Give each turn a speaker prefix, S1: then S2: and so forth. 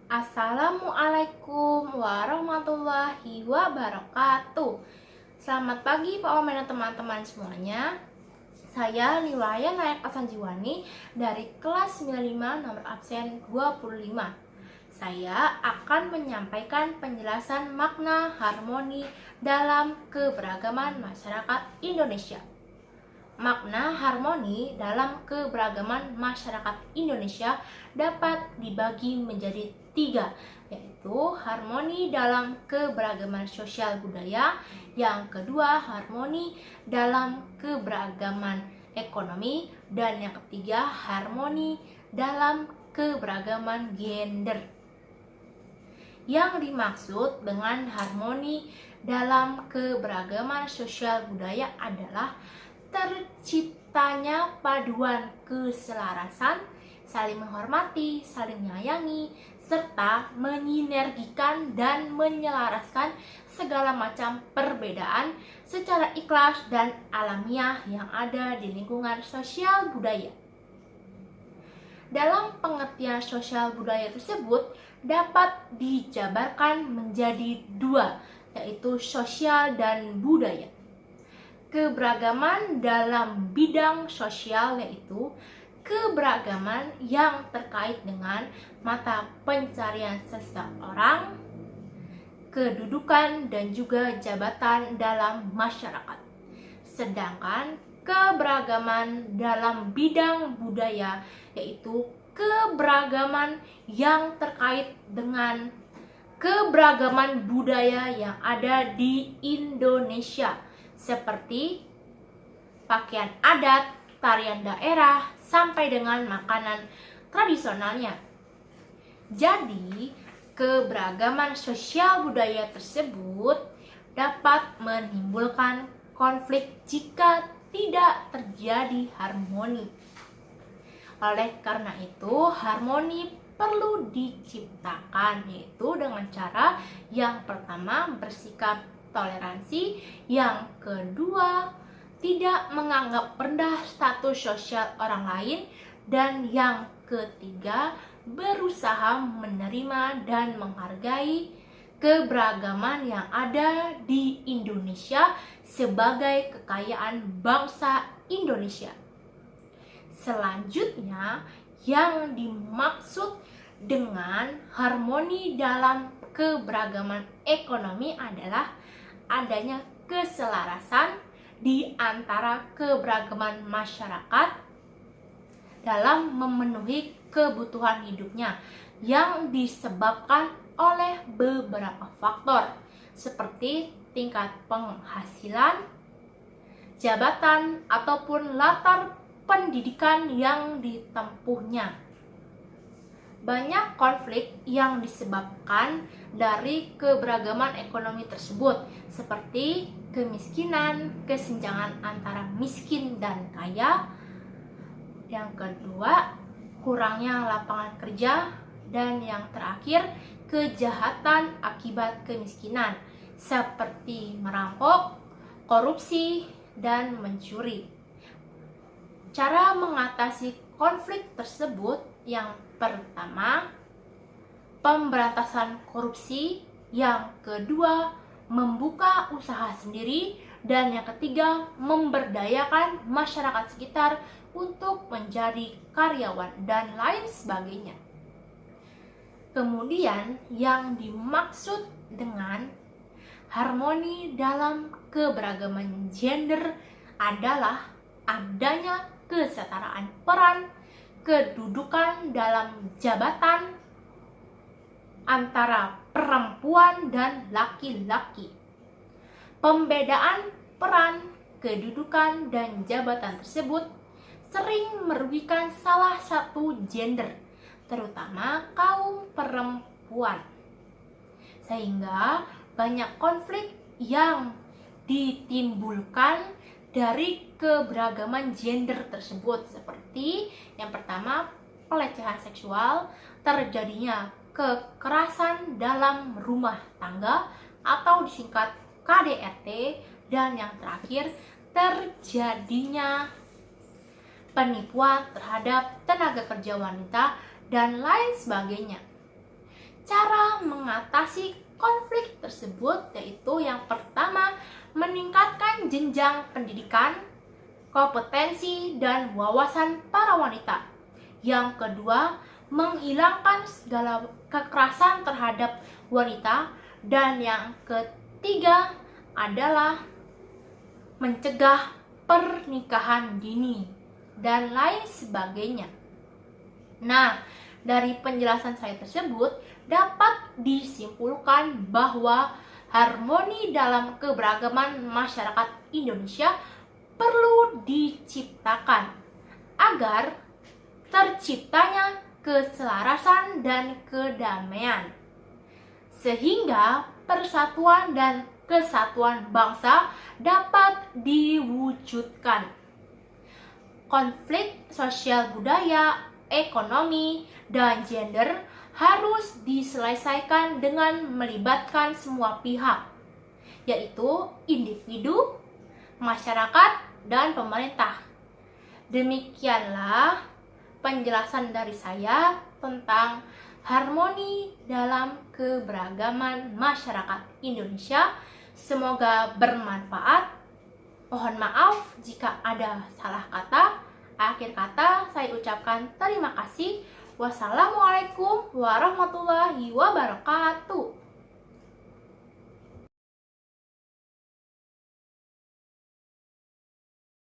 S1: Assalamualaikum warahmatullahi wabarakatuh. Selamat pagi Pak Omen dan teman-teman semuanya. Saya Nilaya Nayak Asanjiwani dari kelas 95 nomor absen 25. Saya akan menyampaikan penjelasan makna harmoni dalam keberagaman masyarakat Indonesia. Makna harmoni dalam keberagaman masyarakat Indonesia dapat dibagi menjadi 3, yaitu harmoni dalam keberagaman sosial budaya, yang kedua harmoni dalam keberagaman ekonomi, dan yang ketiga harmoni dalam keberagaman gender. Yang dimaksud dengan harmoni dalam keberagaman sosial budaya adalah terciptanya paduan keselarasan, saling menghormati, saling menyayangi, serta menyinergikan dan menyelaraskan segala macam perbedaan secara ikhlas dan alamiah yang ada di lingkungan sosial budaya. Dalam pengertian sosial budaya tersebut dapat dijabarkan menjadi 2, yaitu sosial dan budaya. Keberagaman dalam bidang sosial yaitu keberagaman yang terkait dengan mata pencarian seseorang, kedudukan, dan juga jabatan dalam masyarakat. Sedangkan keberagaman dalam bidang budaya yaitu keberagaman yang terkait dengan keberagaman budaya yang ada di Indonesia, seperti pakaian adat, tarian daerah, sampai dengan makanan tradisionalnya. Jadi, keberagaman sosial budaya tersebut dapat menimbulkan konflik jika tidak terjadi harmoni. Oleh karena itu, harmoni perlu diciptakan, yaitu dengan cara yang pertama bersikap toleransi, yang kedua tidak menganggap rendah status sosial orang lain, dan yang ketiga berusaha menerima dan menghargai keberagaman yang ada di Indonesia sebagai kekayaan bangsa Indonesia. Selanjutnya, yang dimaksud dengan harmoni dalam keberagaman ekonomi adalah adanya keselarasan di antara keberagaman masyarakat dalam memenuhi kebutuhan hidupnya yang disebabkan oleh beberapa faktor seperti tingkat penghasilan, jabatan, ataupun latar pendidikan yang ditempuhnya. Banyak konflik yang disebabkan dari keberagaman ekonomi tersebut, seperti kemiskinan, kesenjangan antara miskin dan kaya. Yang kedua, kurangnya lapangan kerja, dan yang terakhir, kejahatan akibat kemiskinan, seperti merampok, korupsi, dan mencuri. Cara mengatasi konflik tersebut, yang pertama, pemberantasan korupsi, yang kedua, membuka usaha sendiri, dan yang ketiga, memberdayakan masyarakat sekitar untuk menjadi karyawan, dan lain sebagainya. Kemudian, yang dimaksud dengan harmoni dalam keberagaman gender adalah adanya kesetaraan peran, kedudukan dalam jabatan antara perempuan dan laki-laki. Pembedaan peran, kedudukan, dan jabatan tersebut sering merugikan salah satu gender, terutama kaum perempuan, sehingga banyak konflik yang ditimbulkan dari keberagaman gender tersebut, seperti yang pertama, pelecehan seksual, terjadinya kekerasan dalam rumah tangga atau disingkat KDRT, dan yang terakhir, terjadinya penipuan terhadap tenaga kerja wanita, dan lain sebagainya. Cara mengatasi konflik tersebut yaitu yang pertama, meningkatkan jenjang pendidikan, kompetensi, dan wawasan para wanita. Yang kedua, menghilangkan segala kekerasan terhadap wanita. Dan yang ketiga adalah mencegah pernikahan dini dan lain sebagainya. Nah, dari penjelasan saya tersebut dapat disimpulkan bahwa harmoni dalam keberagaman masyarakat Indonesia perlu diciptakan agar terciptanya keselarasan dan kedamaian, sehingga persatuan dan kesatuan bangsa dapat diwujudkan. Konflik sosial budaya, ekonomi, dan gender harus diselesaikan dengan melibatkan semua pihak, yaitu individu, masyarakat, dan pemerintah. Demikianlah penjelasan dari saya tentang harmoni dalam keberagaman masyarakat Indonesia. Semoga bermanfaat. Mohon maaf jika ada salah kata. Akhir kata saya ucapkan terima kasih. Wassalamualaikum warahmatullahi wabarakatuh.